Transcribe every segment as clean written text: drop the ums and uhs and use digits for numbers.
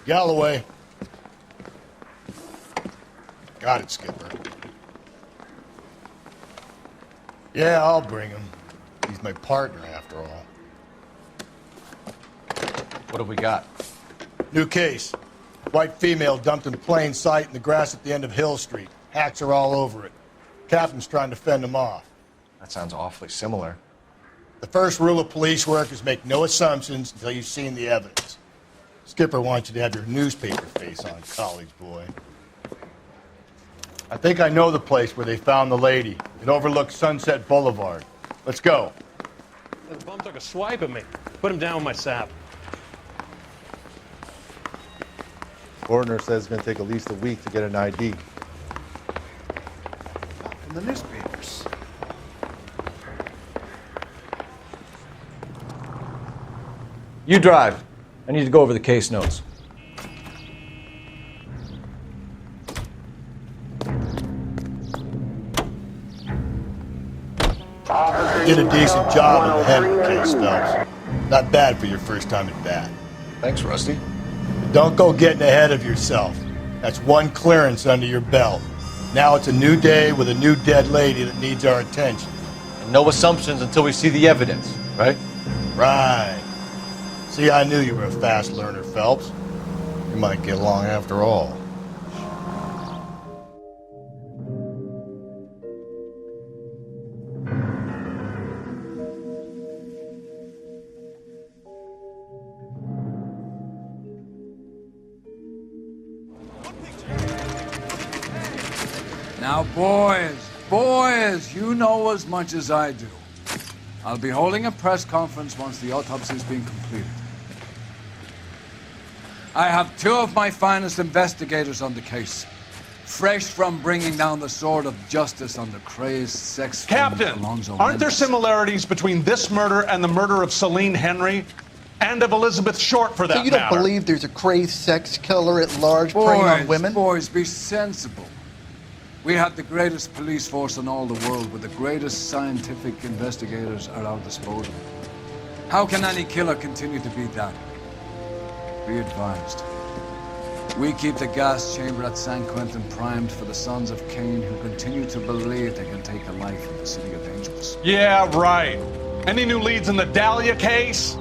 Galloway. Got it, Skipper. Yeah, I'll bring him. He's my partner, after all. What have we got? New case. White female dumped in plain sight in the grass at the end of Hill Street. Hacks are all over it. Captain's trying to fend them off. That sounds awfully similar. The first rule of police work is make no assumptions until you've seen the evidence. Skipper wants you to have your newspaper face on, college boy. I think I know the place where they found the lady. It overlooks Sunset Boulevard. Let's go. The bum took a swipe at me. Put him down with my sap. Coroner says it's going to take at least a week to get an ID. From the newspapers. You drive. I need to go over the case notes. You did a decent job on the Henry case, Phelps. Not bad for your first time at bat. Thanks, Rusty. Don't go getting ahead of yourself. That's one clearance under your belt. Now it's a new day with a new dead lady that needs our attention. And no assumptions until we see the evidence, right? Right. See, I knew you were a fast learner, Phelps. You might get along after all. Now, boys, you know as much as I do. I'll be holding a press conference once the autopsy's been completed. I have two of my finest investigators on the case, fresh from bringing down the sword of justice on the crazed sex Captain, Alonzo aren't there Mendes. similarities between this murder and the murder of Celine Henry? And of Elizabeth Short, for that So you don't matter? believe there's a crazed sex killer at large preying on women? Boys, be sensible. We have the greatest police force in all the world, with the greatest scientific investigators at our disposal. How can any killer continue to be that? Be advised. We keep the gas chamber at San Quentin primed for the sons of Cain who continue to believe they can take a life in the City of Angels. Yeah, right. Any new leads in the Dahlia case?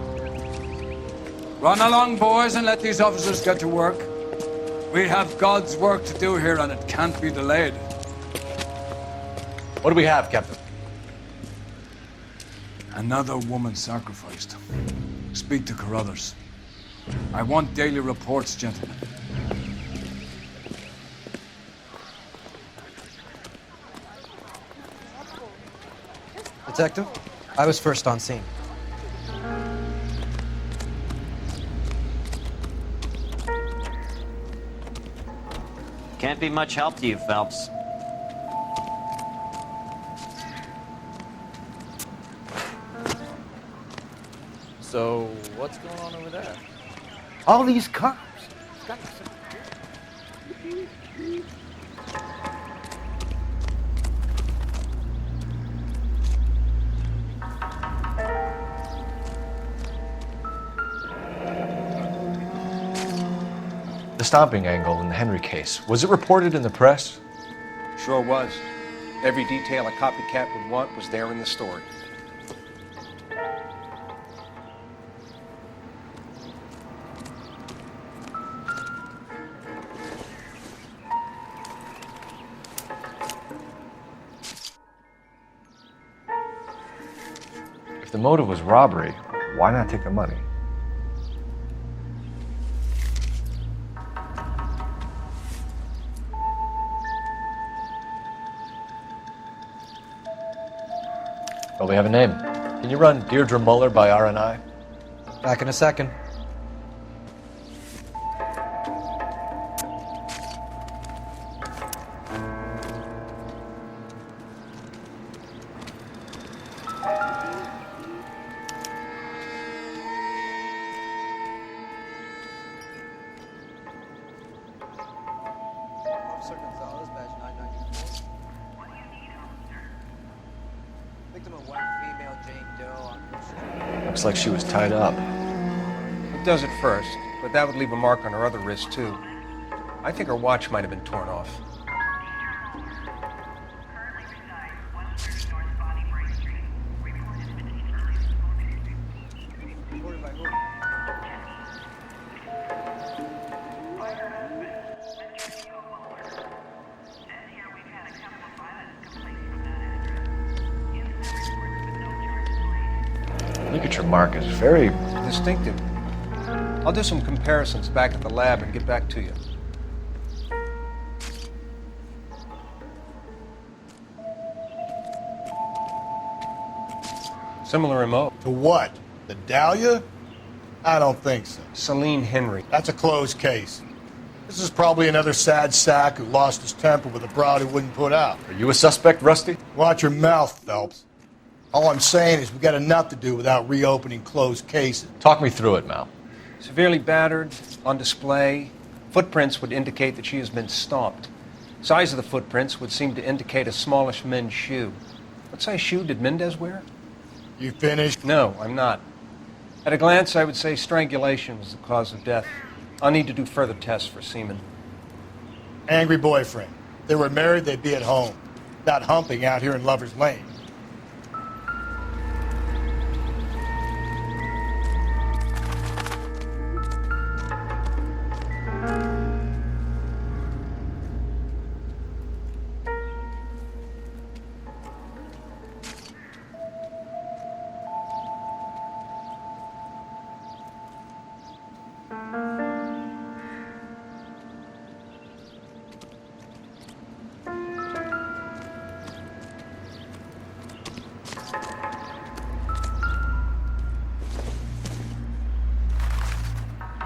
Run along, boys, and let these officers get to work. We have God's work to do here, and it can't be delayed. What do we have, Captain? Another woman sacrificed. Speak to Carruthers. I want daily reports, gentlemen. Detective, I was first on scene. Can't be much help to you, Phelps. So, what's going on over there? All these cops. The stomping angle in the Henry case, was it reported in the press? Sure was. Every detail a copycat would want was there in the story. If the motive was robbery, why not take the money? Well, we have a name. Can you run Deirdre Muller by RNI? Back in a second. Officer Gonzalez, badge 994. Victim of white female Jane Doe on Hill Street. Looks like she was tied up. It does at first, but that would leave a mark on her other wrist, too. I think her watch might have been torn off. Reported by who? Ligature mark is very... Distinctive. I'll do some comparisons back at the lab and get back to you. Similar MO. To what? The Dahlia? I don't think so. Celine Henry. That's a closed case. This is probably another sad sack who lost his temper with a broad who wouldn't put out. Are you a suspect, Rusty? Watch your mouth, Phelps. All I'm saying is we got enough to do without reopening closed cases. Talk me through it, Mal. Severely battered, on display. Footprints would indicate that she has been stomped. Size of the footprints would seem to indicate a smallish men's shoe. What size shoe did Mendez wear? You finished? No, I'm not. At a glance, I would say strangulation was the cause of death. I'll need to do further tests for semen. Angry boyfriend. If they were married, they'd be at home. Not humping out here in Lover's Lane.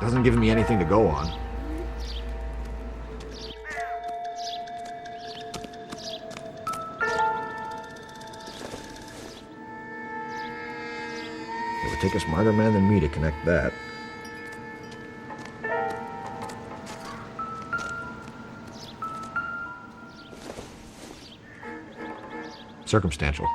Doesn't give me anything to go on. It would take a smarter man than me to connect that. Circumstantial.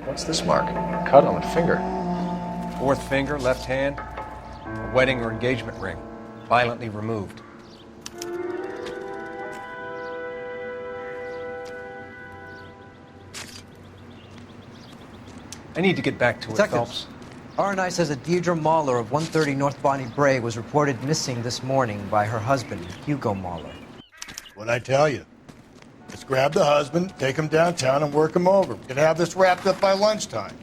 What's this mark? Cut on the finger. Fourth finger, left hand. A wedding or engagement ring. Violently removed. I need to get back to it, Phelps. RNI says that Deirdre Muller of 130 North Bonnie Bray was reported missing this morning by her husband, Hugo Muller. What'd I tell you? Let's grab the husband, take him downtown, and work him over. We could have this wrapped up by lunchtime.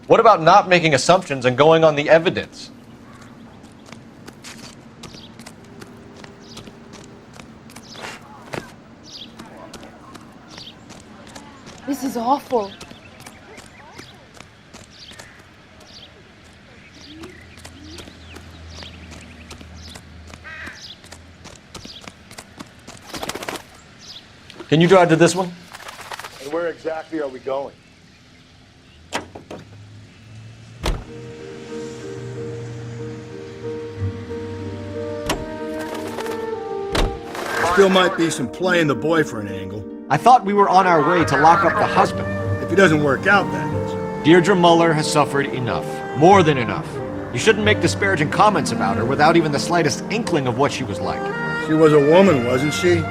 What about not making assumptions and going on the evidence? This is awful. Can you drive to this one? And where exactly are we going? Still might be some play in the boyfriend angle. I thought we were on our way to lock up the husband. If he doesn't work out, that is. Deirdre Muller has suffered enough. More than enough. You shouldn't make disparaging comments about her without even the slightest inkling of what she was like. She was a woman, wasn't she?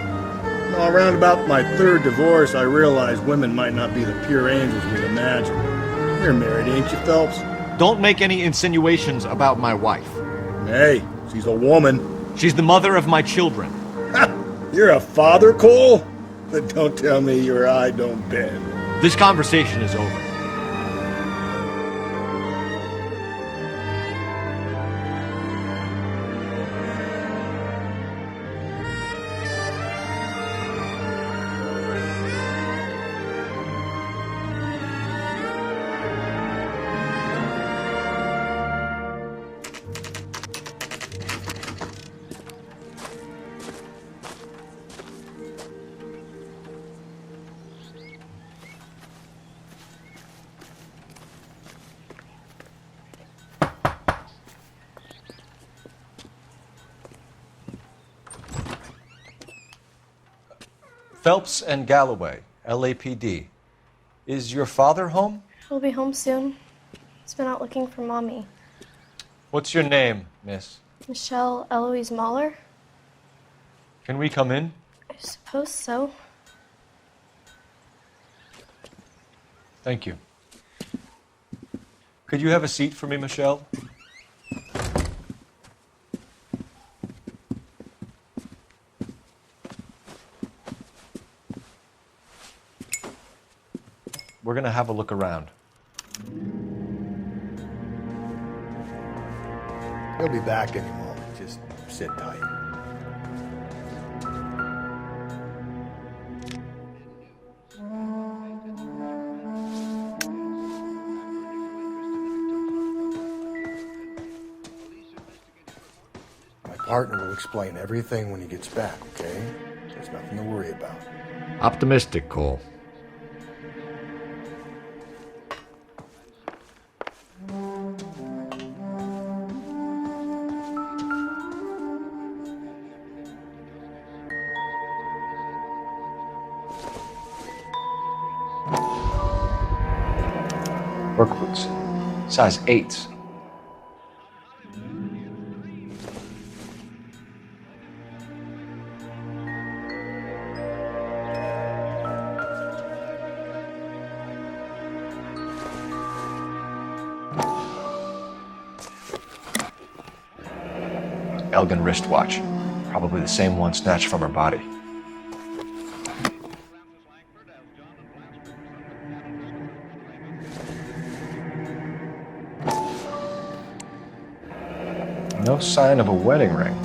Well, around about my third divorce, I realized women might not be the pure angels we'd imagine. You're married, ain't you, Phelps? Don't make any insinuations about my wife. Hey, She's a woman. She's the mother of my children. You're a father, Cole? But don't tell me your eye don't bend. This conversation is over. Phelps and Galloway, LAPD. Is your father home? He'll be home soon. He's been out looking for Mommy. What's your name, miss? Michelle Eloise Mahler? Can we come in? I suppose so. Thank you. Could you have a seat for me, Michelle? We're gonna have a look around. He'll be back any moment. Just sit tight. My partner will explain everything when he gets back, okay? There's nothing to worry about. Optimistic, Cole. Work boots. Size 8s. Elgin wristwatch. Probably the same one snatched from her body. No sign of a wedding ring.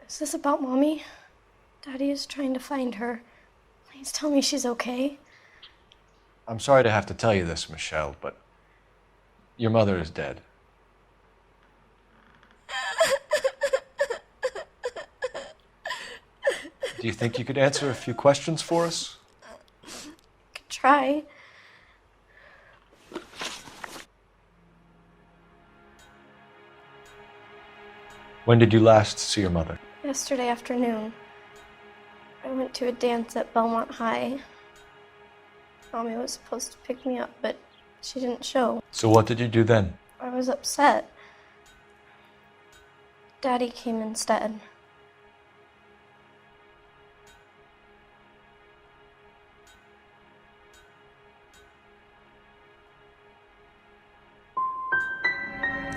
Is this about Mommy? Daddy is trying to find her. Please tell me she's okay. I'm sorry to have to tell you this, Michelle, but your mother is dead. Do you think you could answer a few questions for us? Could try. When did you last see your mother? Yesterday afternoon, I went to a dance at Belmont High. Mommy was supposed to pick me up, but she didn't show. So what did you do then? I was upset. Daddy came instead.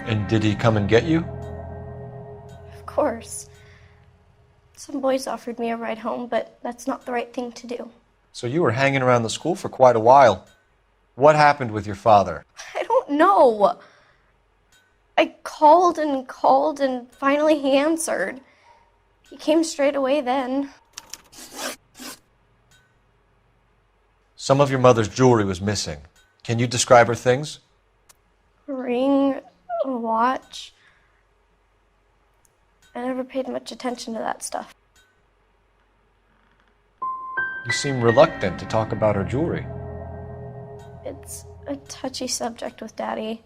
And did he come and get you? Of course. Some boys offered me a ride home, but that's not the right thing to do. So you were hanging around the school for quite a while. What happened with your father? I don't know. I called and finally he answered. He came straight away then. Some of your mother's jewelry was missing. Can you describe her things? A ring, a watch. I never paid much attention to that stuff. You seem reluctant to talk about her jewelry. It's a touchy subject with Daddy.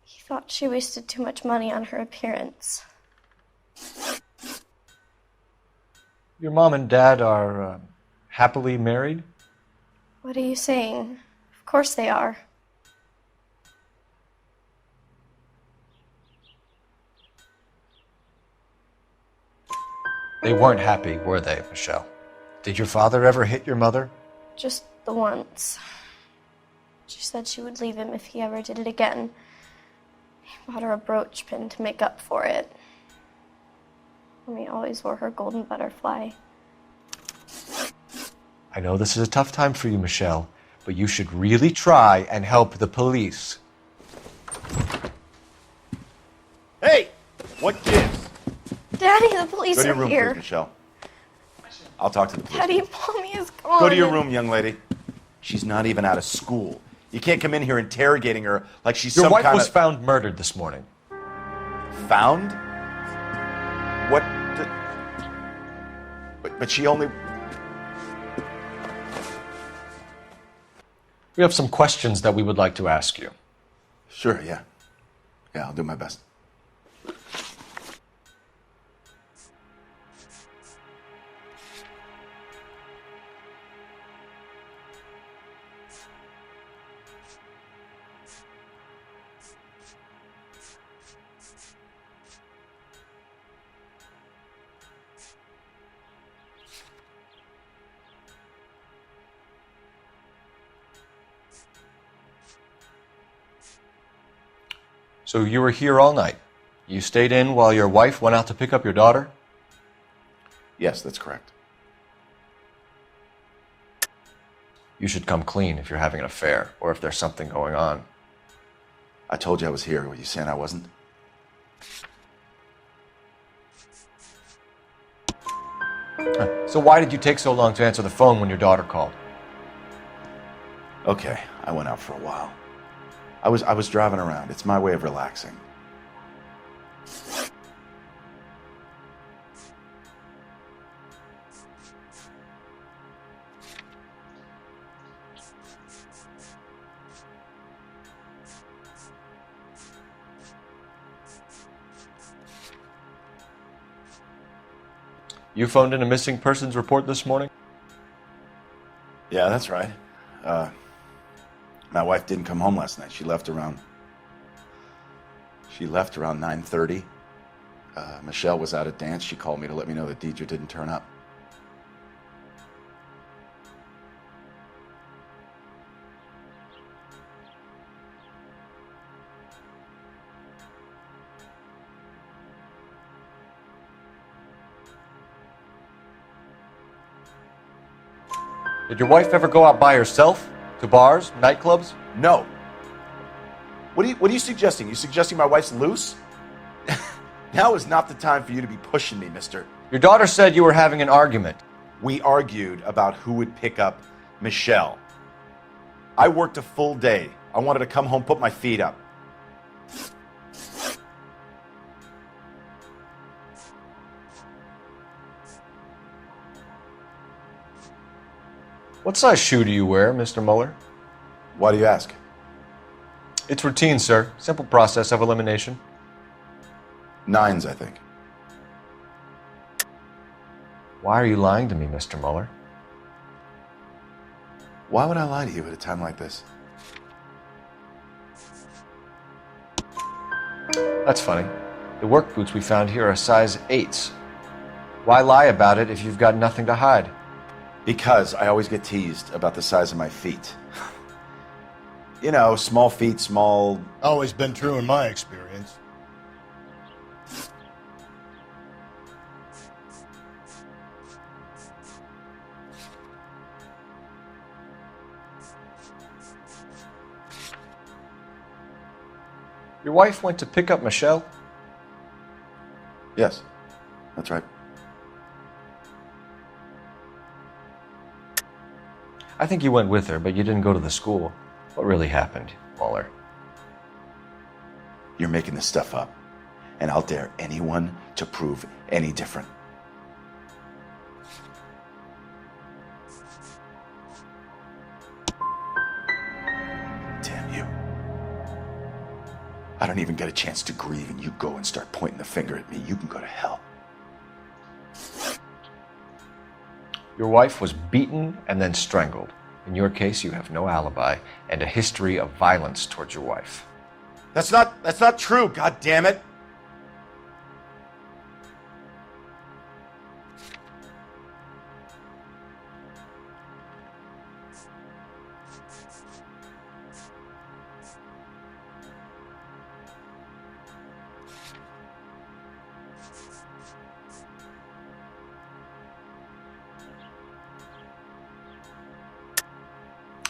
He thought she wasted too much money on her appearance. Your mom and dad are happily married? What are you saying? Of course they are. They weren't happy, were they, Michelle? Did your father ever hit your mother? Just the once. She said she would leave him if he ever did it again. He bought her a brooch pin to make up for it. Mommy always wore her golden butterfly. I know this is a tough time for you, Michelle, but you should really try and help the police. Hey! What gives? Daddy, the police Go to your are room, here. please, Michelle. I'll talk to the police. Daddy, Mommy is gone. Go to your room, young lady. She's not even out of school. You can't come in here interrogating her like she's Your some wife kind was of... found murdered this morning. Found? What? But she only... We have some questions that we would like to ask you. Sure, yeah. Yeah, I'll do my best. So you were here all night. You stayed in while your wife went out to pick up your daughter? Yes, that's correct. You should come clean if you're having an affair or if there's something going on. I told you I was here. Were you saying I wasn't? So why did you take so long to answer the phone when your daughter called? Okay, I went out for a while. I was driving around. It's my way of relaxing. You phoned in a missing persons report this morning? Yeah, that's right. My wife didn't come home last night. She left around 9:30. Michelle was out at dance. She called me to let me know that Deidre didn't turn up. Did your wife ever go out by herself? To bars, nightclubs? No. What are you suggesting? You suggesting my wife's loose? Now is not the time for you to be pushing me, mister. Your daughter said you were having an argument. We argued about who would pick up Michelle. I worked a full day. I wanted to come home, put my feet up. What size shoe do you wear, Mr. Mueller? Why do you ask? It's routine, sir. Simple process of elimination. 9s, I think. Why are you lying to me, Mr. Mueller? Why would I lie to you at a time like this? That's funny. The work boots we found here are size 8s. Why lie about it if you've got nothing to hide? Because I always get teased about the size of my feet. You know, small feet, small... Always been true in my experience. Your wife went to pick up Michelle? Yes, that's right. I think you went with her, but you didn't go to the school. What really happened, Mueller? You're making this stuff up, and I'll dare anyone to prove any different. Damn you. I don't even get a chance to grieve, and you go and start pointing the finger at me. You can go to hell. Your wife was beaten and then strangled. In your case, you have no alibi and a history of violence towards your wife. That's not true, god damn it.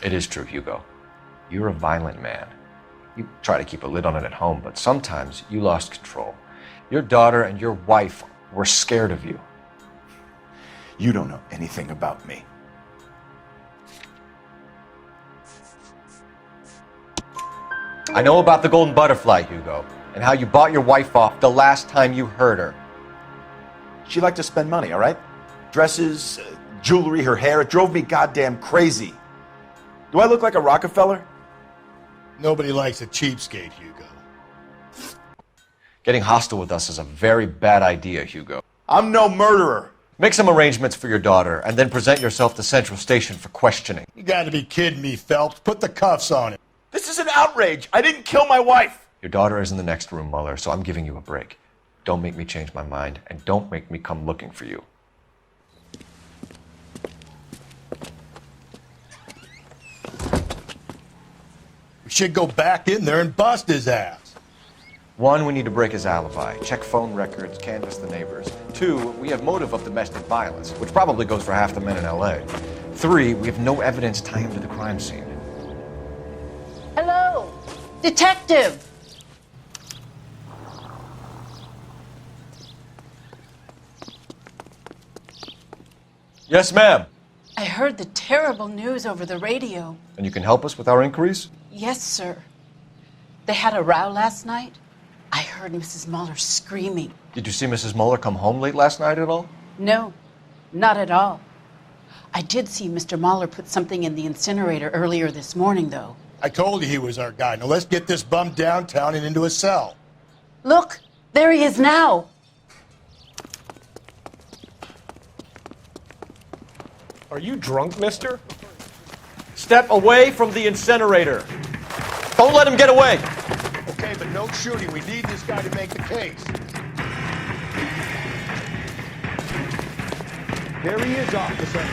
It is true, Hugo. You're a violent man. You try to keep a lid on it at home, but sometimes you lost control. Your daughter and your wife were scared of you. You don't know anything about me. I know about the golden butterfly, Hugo, and how you bought your wife off the last time you heard her. She liked to spend money, all right? Dresses, jewelry, her hair. It drove me goddamn crazy. Do I look like a Rockefeller? Nobody likes a cheapskate, Hugo. Getting hostile with us is a very bad idea, Hugo. I'm no murderer. Make some arrangements for your daughter, and then present yourself to Central Station for questioning. You gotta be kidding me, Phelps. Put the cuffs on him. This is an outrage. I didn't kill my wife. Your daughter is in the next room, Mueller, so I'm giving you a break. Don't make me change my mind, and don't make me come looking for you. We should go back in there and bust his ass. 1, we need to break his alibi, check phone records, canvass the neighbors. 2, we have motive of domestic violence, which probably goes for half the men in LA. 3, we have no evidence tying him to the crime scene. Hello, detective. Yes, ma'am. I heard the terrible news over the radio. And you can help us with our inquiries? Yes, sir. They had a row last night. I heard Mrs. Mueller screaming. Did you see Mrs. Mueller come home late last night at all? No, not at all. I did see Mr. Mueller put something in the incinerator earlier this morning, though. I told you he was our guy. Now let's get this bum downtown and into a cell. Look, there he is now. Are you drunk, mister? Step away from the incinerator. Don't let him get away. Okay, but no shooting. We need this guy to make the case. There he is, officer.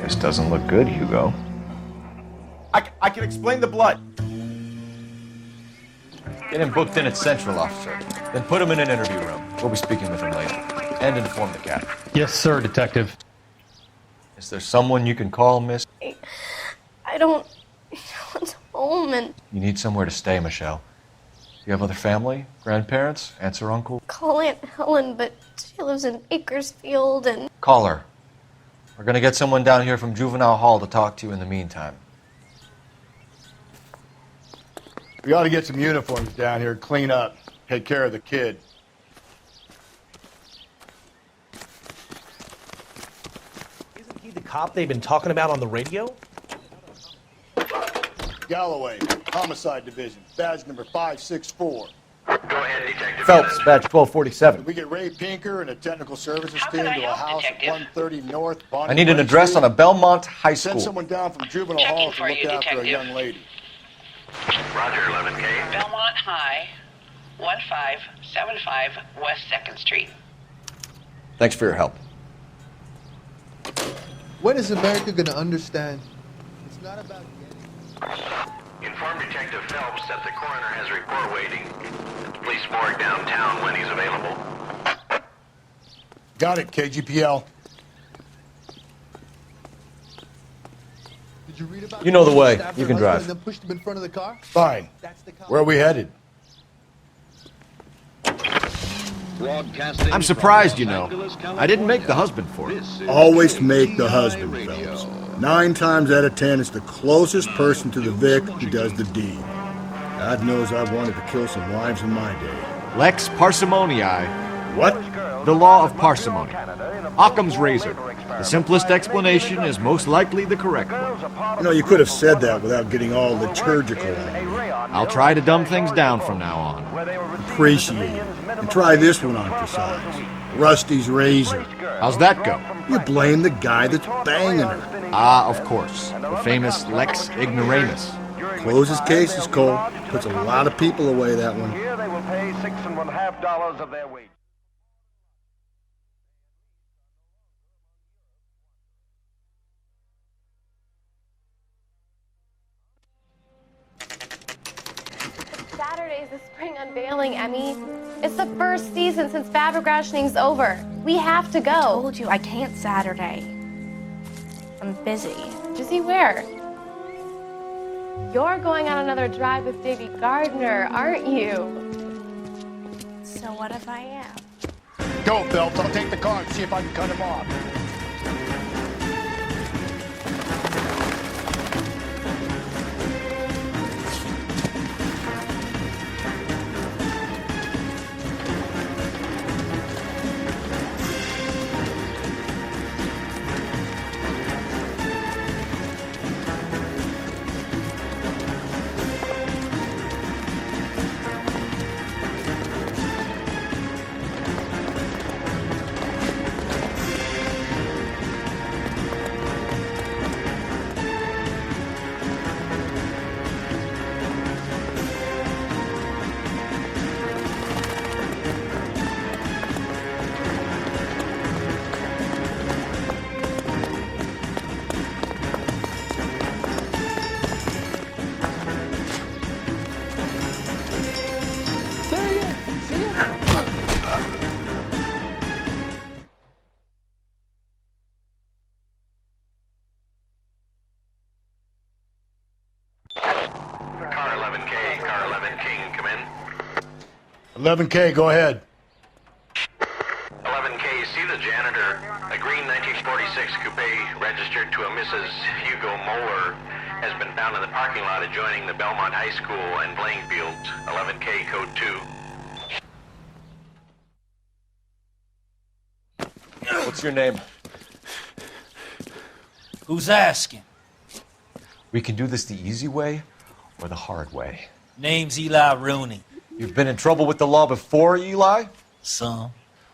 This doesn't look good, Hugo. I can explain the blood. Get him booked in at Central, officer. Then put him in an interview room. We'll be speaking with him later. And inform the captain. Yes, sir, detective. Is there someone you can call, miss? I don't want home and You need somewhere to stay, Michelle. You have other family? Grandparents? Aunts or uncle? call Aunt Helen, but she lives in Bakersfield and Call her. We're gonna get someone down here from Juvenile Hall to talk to you in the meantime. We ought to get some uniforms down here, clean up, take care of the kid. Isn't he the cop they've been talking about on the radio? Galloway, Homicide Division, badge number 564. Phelps, badge 1247. We get Ray Pinker and a technical services team to a house at 130 North Bonnie I need an Bray address Street. on a Belmont High Send School. someone down from Juvenile Hall to look after a young lady. Roger, 11K. Belmont High, 1575 West 2nd Street. Thanks for your help. When is America going to understand? It's not about Inform Detective Phelps that the coroner has a report waiting at the police morgue downtown when he's available. Got it, KGPL. Did you read about You know the way. Stabbed You her can husband drive. And then pushed him in front of the car? Fine. Where are we headed? I'm surprised, you know. I didn't make the husband for it. Always make the husband, fellas. 9 times out of 10, it's the closest person to the Vic who does the deed. God knows I've wanted to kill some wives in my day. Lex parsimoniae. What? The law of parsimony. Occam's razor. The simplest explanation is most likely the correct one. You know, you could have said that without getting all liturgical on me. I'll try to dumb things down from now on. Appreciate it. And try this one on for size. Rusty's razor. How's that go? You blame the guy that's banging her. Ah, of course. The famous Lex ignoramus. Closes cases, Cole. Puts a lot of people away, that one. Here they will pay $6.50 of their wage. Saturday's the spring unveiling, Emmy. It's the first season since fabric rationing's over. We have to go. I told you I can't Saturday. I'm busy. Busy where? You're going on another drive with Davy Gardner, aren't you? So what if I am? Go, Phelps. I'll take the car and see if I can cut him off. Car 11K, car 11 King, come in. 11K, go ahead. 11K, see the janitor. A green 1946 coupe registered to a Mrs. Hugo Moeller has been found in the parking lot adjoining the Belmont High School and playing fields. 11K, code 2. What's your name? Who's asking? We can do this the easy way or the hard way. Name's Eli Rooney. You've been in trouble with the law before, Eli? Some.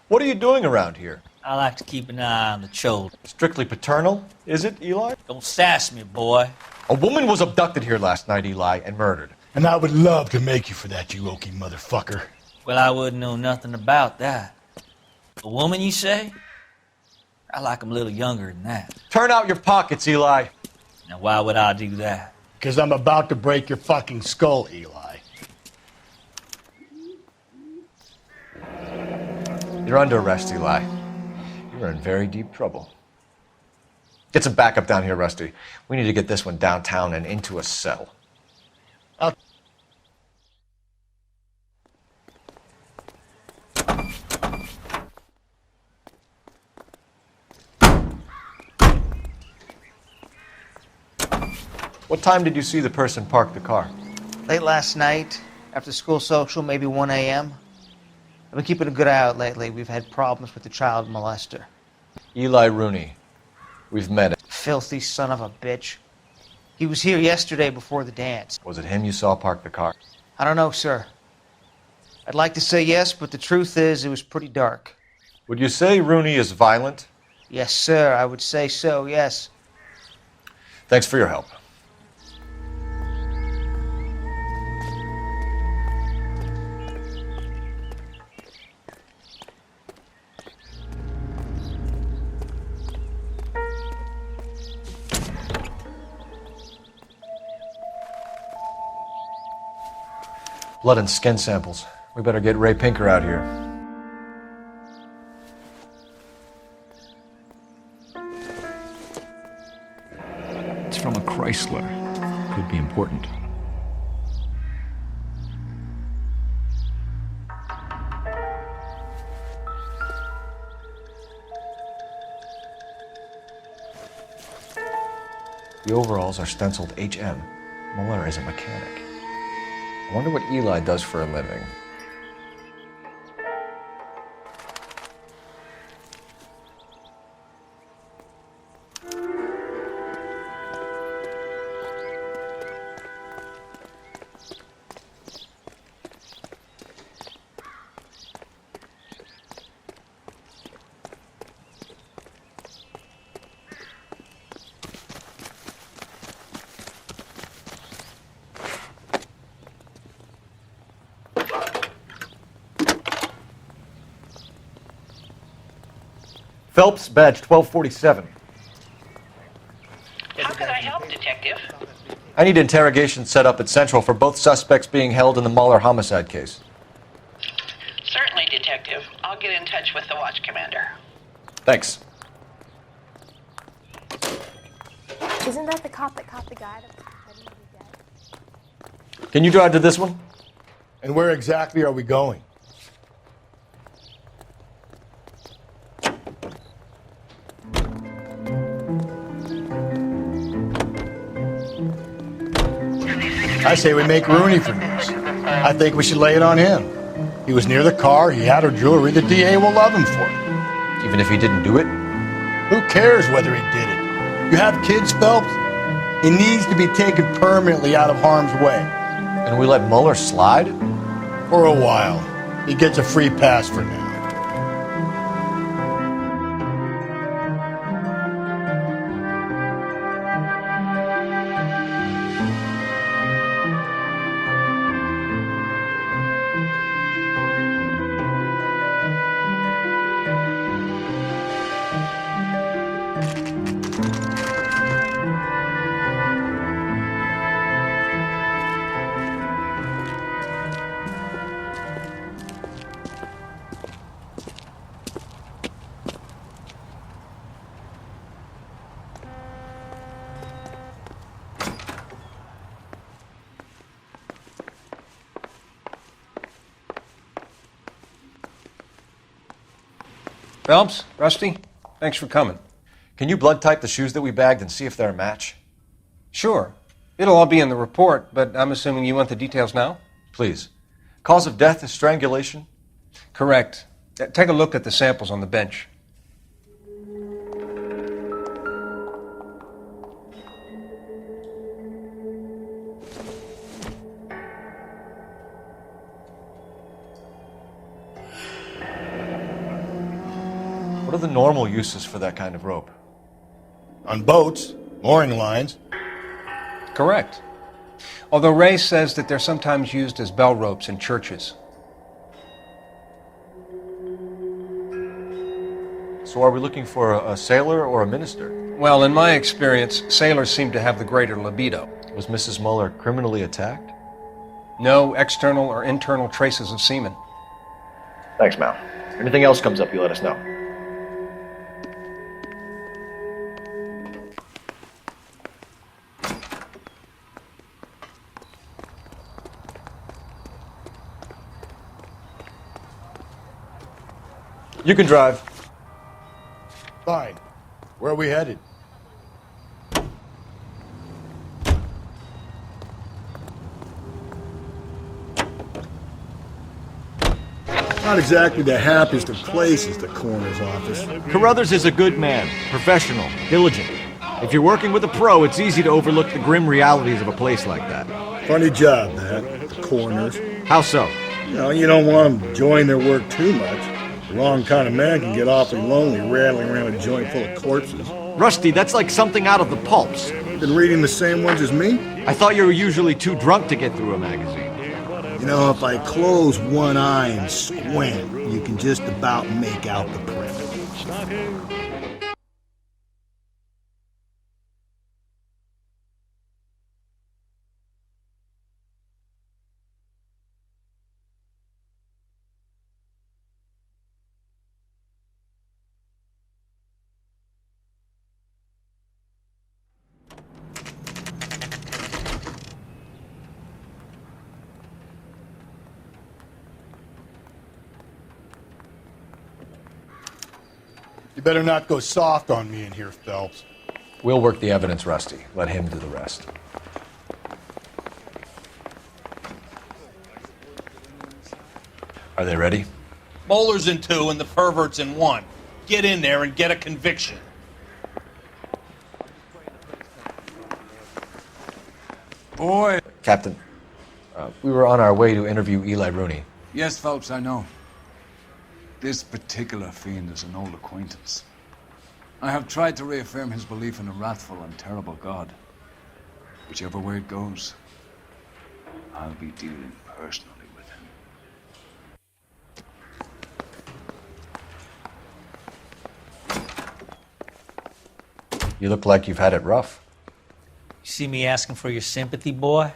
What are you doing around here? I like to keep an eye on the children. Strictly paternal, is it, Eli? Don't sass me, boy. A woman was abducted here last night, Eli, and murdered. And I would love to make you for that, you oaky motherfucker. Well, I wouldn't know nothing about that. A woman, you say? I like 'em a little younger than that. Turn out your pockets, Eli. Now, why would I do that? Because I'm about to break your fucking skull, Eli. You're under arrest, Eli. You're in very deep trouble. Get some backup down here, Rusty. We need to get this one downtown and into a cell. What time did you see the person park the car? Late last night, after school social, maybe 1 a.m. I've been keeping a good eye out lately. We've had problems with the child molester. Eli Rooney. We've met him. Filthy son of a bitch. He was here yesterday before the dance. Was it him you saw park the car? I don't know, sir. I'd like to say yes, but the truth is it was pretty dark. Would you say Rooney is violent? Yes, sir. I would say so, yes. Thanks for your help. Blood and skin samples. We better get Ray Pinker out here. It's from a Chrysler. Could be important. The overalls are stenciled HM. Mueller is a mechanic. I wonder what Eli does for a living. Phelps, badge 1247. How can I help, Detective? I need interrogation set up at Central for both suspects being held in the Muller homicide case. Certainly, Detective. I'll get in touch with the watch commander. Thanks. Isn't that the cop that caught the guy that said he would be dead? Can you drive to this one? And where exactly are we going? I say we make Rooney for this. I think we should lay it on him. He was near the car, he had her jewelry, the DA will love him for it. Even if he didn't do it? Who cares whether he did it? You have kids, Phelps? He needs to be taken permanently out of harm's way. And we let Muller slide? For a while. He gets a free pass for now. Phelps, Rusty, thanks for coming. Can you blood type the shoes that we bagged and see if they're a match? Sure. It'll all be in the report, but I'm assuming you want the details now? Please. Cause of death is strangulation? Correct. Take a look at the samples on the bench. What are the normal uses for that kind of rope? On boats, mooring lines. Correct. Although Ray says that they're sometimes used as bell ropes in churches. So are we looking for a sailor or a minister? Well, in my experience, sailors seem to have the greater libido. Was Mrs. Muller criminally attacked? No external or internal traces of semen. Thanks, Mal. Anything else comes up, you let us know. You can drive. Fine. Where are we headed? Not exactly the happiest of places, the coroner's office. Carruthers is a good man, professional, diligent. If you're working with a pro, it's easy to overlook the grim realities of a place like that. Funny job, that, the coroner's. How so? You don't want them enjoying their work too much. The wrong kind of man can get awfully lonely rattling around a joint full of corpses. Rusty, that's like something out of the pulps. Been reading the same ones as me? I thought you were usually too drunk to get through a magazine. You know, if I close one eye and squint, you can just about make out the print. You better not go soft on me in here, Phelps. We'll work the evidence, Rusty. Let him do the rest. Are they ready? Bowler's in 2 and the pervert's in 1. Get in there and get a conviction. Boy! Captain, we were on our way to interview Eli Rooney. Yes, Phelps, I know. This particular fiend is an old acquaintance. I have tried to reaffirm his belief in a wrathful and terrible God. Whichever way it goes, I'll be dealing personally with him. You look like you've had it rough. You see me asking for your sympathy, boy?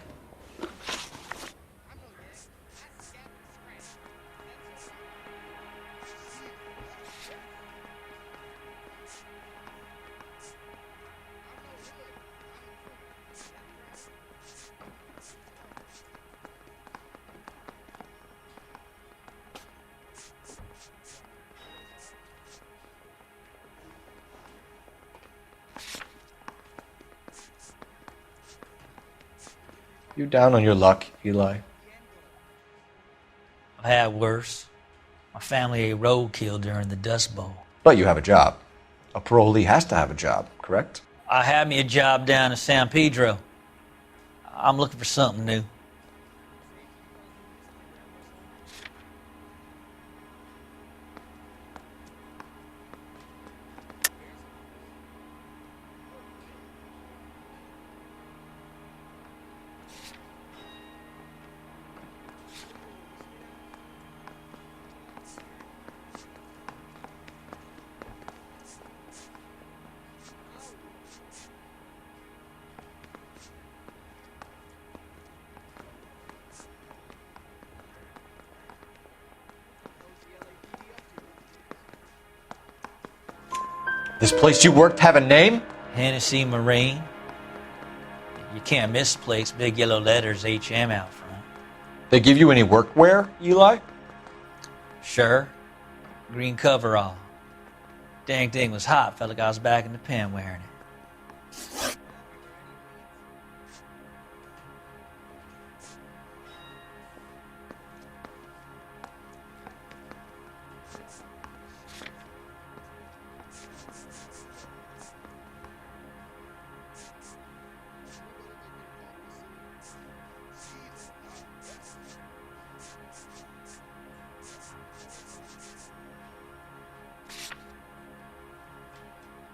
You down on your luck, Eli? I had worse. My family ate roadkill during the Dust Bowl. But you have a job. A parolee has to have a job, correct? I had me a job down in San Pedro. I'm looking for something new. This place you worked have a name? Hennessy Marine. You can't miss the place. Big yellow letters, HM out front. They give you any workwear, Eli? Sure. Green coverall. Dang thing was hot. Felt like I was back in the pen wearing it.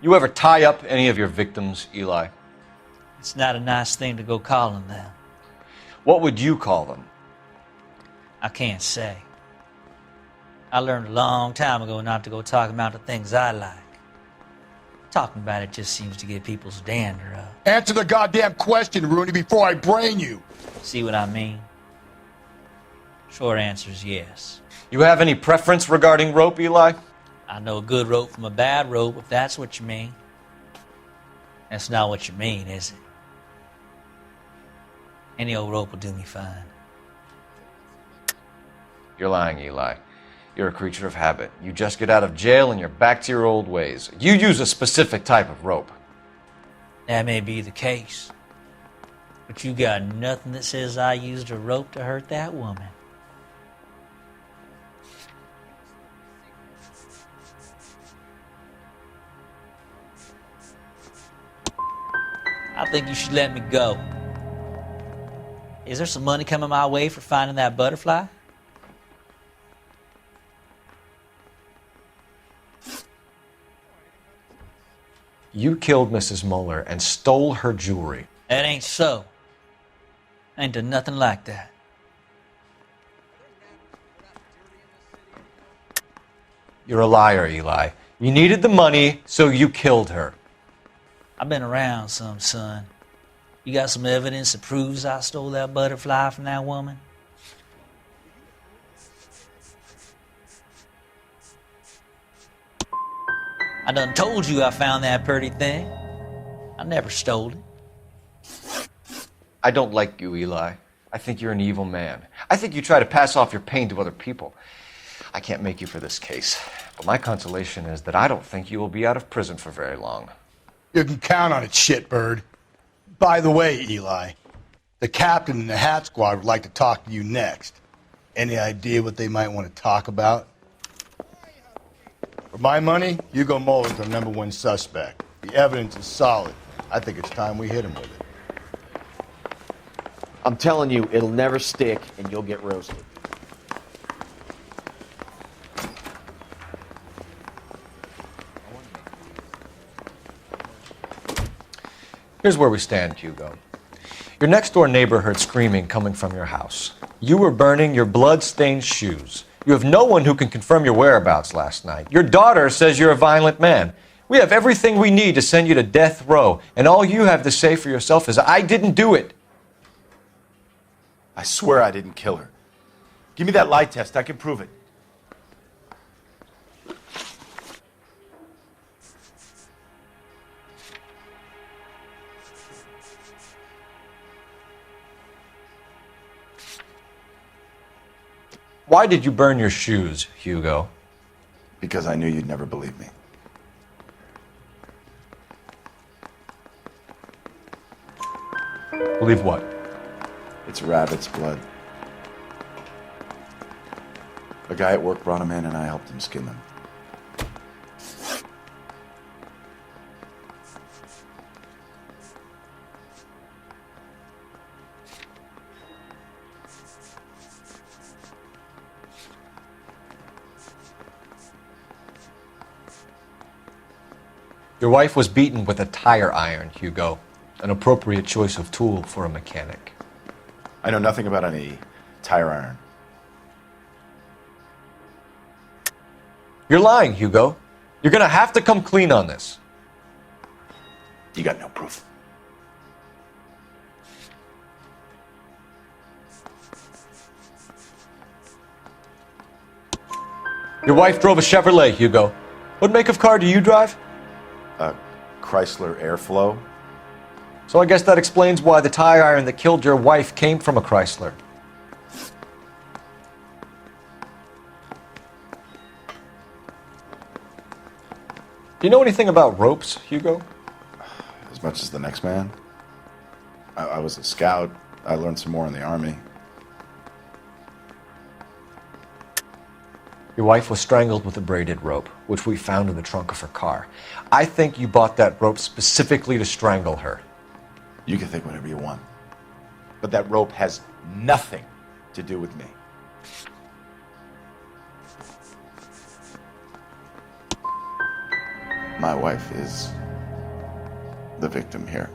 You ever tie up any of your victims, Eli? It's not a nice thing to go calling them. What would you call them? I can't say. I learned a long time ago not to go talking about the things I like. Talking about it just seems to get people's dander up. Answer the goddamn question, Rooney, before I brain you. See what I mean? Short answer is yes. You have any preference regarding rope, Eli? I know a good rope from a bad rope, if that's what you mean. That's not what you mean, is it? Any old rope will do me fine. You're lying, Eli. You're a creature of habit. You just get out of jail and you're back to your old ways. You use a specific type of rope. That may be the case. But you got nothing that says I used a rope to hurt that woman. I think you should let me go. Is there some money coming my way for finding that butterfly? You killed Mrs. Muller and stole her jewelry. That ain't so. I ain't done nothing like that. You're a liar, Eli. You needed the money, so you killed her. I've been around some, son. You got some evidence that proves I stole that butterfly from that woman? I done told you I found that pretty thing. I never stole it. I don't like you, Eli. I think you're an evil man. I think you try to pass off your pain to other people. I can't make you for this case, but my consolation is that I don't think you will be out of prison for very long. You can count on it, shitbird. By the way, Eli, the captain and the hat squad would like to talk to you next. Any idea what they might want to talk about? For my money, Hugo Muller's our #1 suspect. The evidence is solid. I think it's time we hit him with it. I'm telling you, it'll never stick, and you'll get roasted. Here's where we stand, Hugo. Your next-door neighbor heard screaming coming from your house. You were burning your blood-stained shoes. You have no one who can confirm your whereabouts last night. Your daughter says you're a violent man. We have everything we need to send you to death row, and all you have to say for yourself is, I didn't do it. I swear I didn't kill her. Give me that lie test. I can prove it. Why did you burn your shoes, Hugo? Because I knew you'd never believe me. Believe what? It's rabbit's blood. A guy at work brought them in and I helped him skin them. Your wife was beaten with a tire iron, Hugo. An appropriate choice of tool for a mechanic. I know nothing about any tire iron. You're lying, Hugo. You're gonna have to come clean on this. You got no proof. Your wife drove a Chevrolet, Hugo. What make of car do you drive? A Chrysler Airflow. So I guess that explains why the tire iron that killed your wife came from a Chrysler. Do you know anything about ropes, Hugo? As much as the next man. I was a scout. I learned some more in the Army. Your wife was strangled with a braided rope, which we found in the trunk of her car. I think you bought that rope specifically to strangle her. You can think whatever you want. But that rope has nothing to do with me. My wife is the victim here.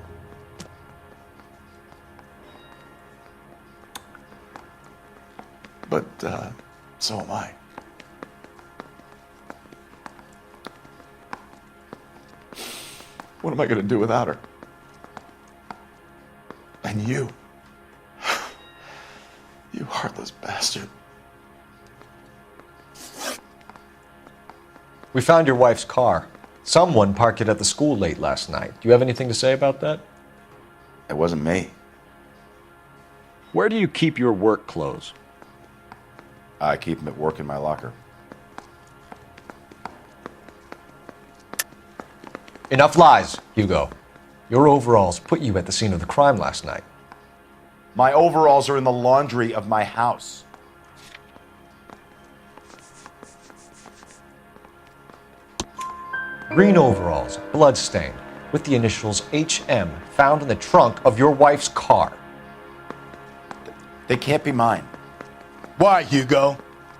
But, so am I. What am I going to do without her? And you. You heartless bastard. We found your wife's car. Someone parked it at the school late last night. Do you have anything to say about that? It wasn't me. Where do you keep your work clothes? I keep them at work in my locker. Enough lies, Hugo. Your overalls put you at the scene of the crime last night. My overalls are in the laundry of my house. Green overalls, bloodstained, with the initials HM found in the trunk of your wife's car. They can't be mine. Why, Hugo?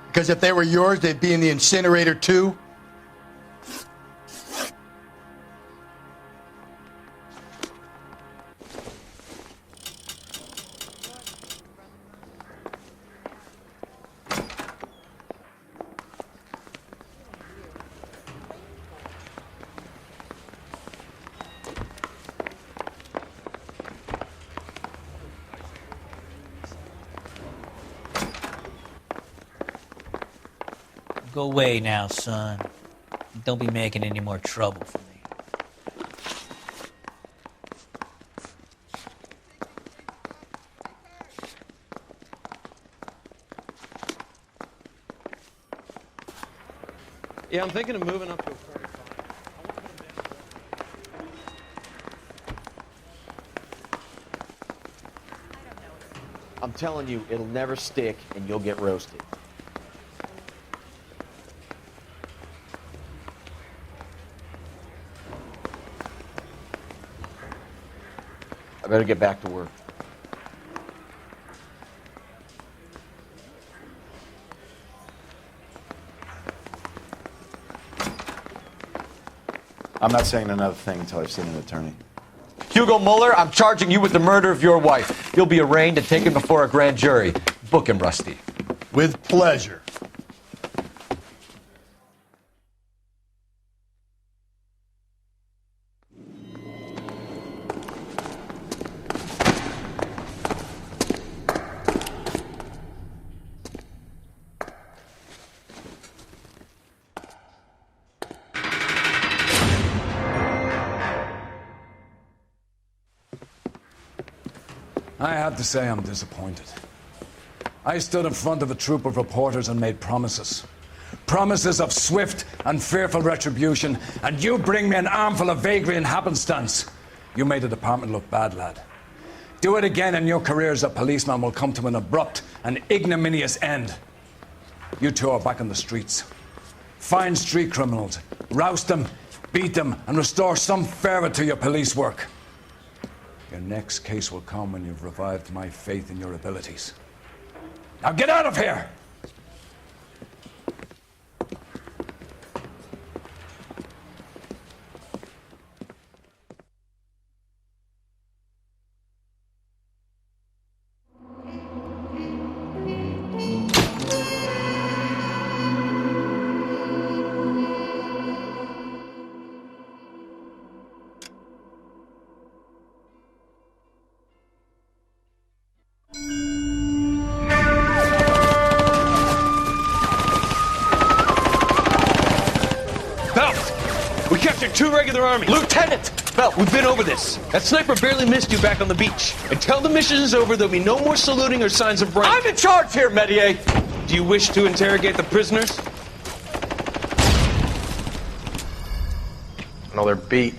Because if they were yours, they'd be in the incinerator too? Go away now, son. Don't be making any more trouble for me. Yeah, I'm thinking of moving up to a 45. I'm telling you, it'll never stick and you'll get roasted. I better get back to work. I'm not saying another thing until I've seen an attorney. Hugo Mueller, I'm charging you with the murder of your wife. You'll be arraigned and taken before a grand jury. Book him, Rusty. With pleasure. I have to say I'm disappointed. I stood in front of a troop of reporters and made promises. Promises of swift and fearful retribution, and you bring me an armful of vagary and happenstance. You made the department look bad, lad. Do it again and your career as a policeman will come to an abrupt and ignominious end. You two are back on the streets. Find street criminals, roust them, beat them, and restore some fervor to your police work. Your next case will come when you've revived my faith in your abilities. Now get out of here! We captured 2 regular army. Lieutenant! Belt, we've been over this. That sniper barely missed you back on the beach. Until the mission is over, there'll be no more saluting or signs of rank. I'm in charge here, Medier! Do you wish to interrogate the prisoners? No, they're beat.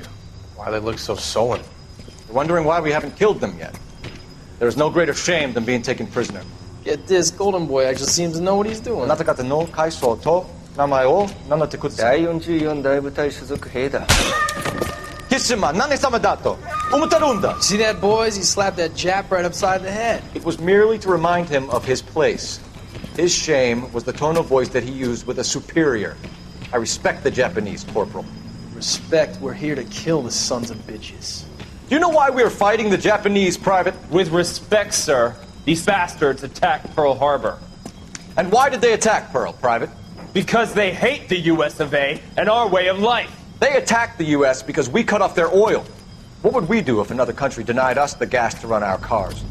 Why they look so sullen? You're wondering why we haven't killed them yet. There is no greater shame than being taken prisoner. Get this, Golden Boy actually seems to know what he's doing. あなた方の階層と名前を名乗ってください。第44大部隊所属兵だ。キスマ何様だと思ってるんだ。 See that, boys? He slapped that Jap right upside the head. It was merely to remind him of his place. His shame was the tone of voice that he used with a superior. I respect the Japanese, Corporal. Respect, we're here to kill the sons of bitches. Do you know why we are fighting the Japanese, Private? With respect, sir, these bastards attacked Pearl Harbor. And why did they attack Pearl, Private? Because they hate the US of A and our way of life. They attacked the U.S. because we cut off their oil. What would we do if another country denied us the gas to run our cars?